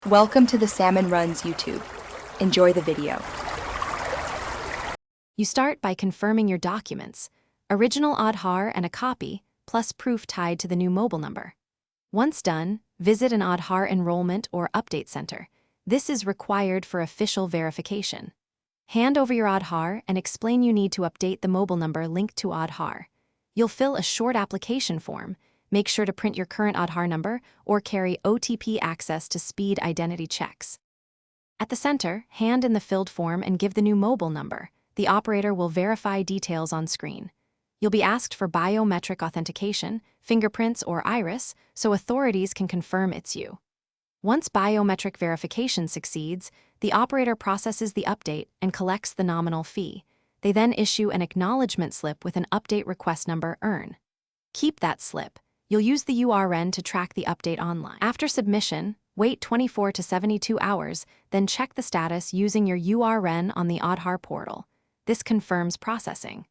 Welcome to the Salmon Runs YouTube. Enjoy the video. You start by confirming your documents, original Aadhaar and a copy, plus proof tied to the new mobile number. Once done, visit an Aadhaar enrollment or update center. This is required for official verification. Hand over your Aadhaar and explain you need to update the mobile number linked to Aadhaar. You'll fill a short application form. Make sure to print your current Aadhaar number or carry OTP access to speed identity checks. At the center, hand in the filled form and give the new mobile number. The operator will verify details on screen. You'll be asked for biometric authentication, fingerprints or iris, so authorities can confirm it's you. Once biometric verification succeeds, the operator processes the update and collects the nominal fee. They then issue an acknowledgement slip with an update request number EARN. Keep that slip. You'll use the URN to track the update online. After submission, wait 24 to 72 hours, then check the status using your URN on the Aadhaar portal. This confirms processing.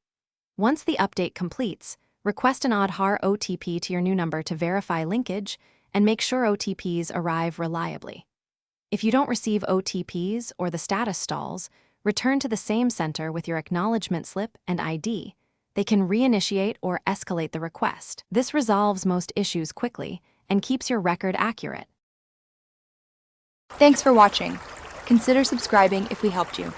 Once the update completes, request an Aadhaar OTP to your new number to verify linkage and make sure OTPs arrive reliably. If you don't receive OTPs or the status stalls, return to the same center with your acknowledgement slip and ID. They can reinitiate or escalate the request. This resolves most issues quickly and keeps your record accurate. Thanks for watching. Consider subscribing if we helped you.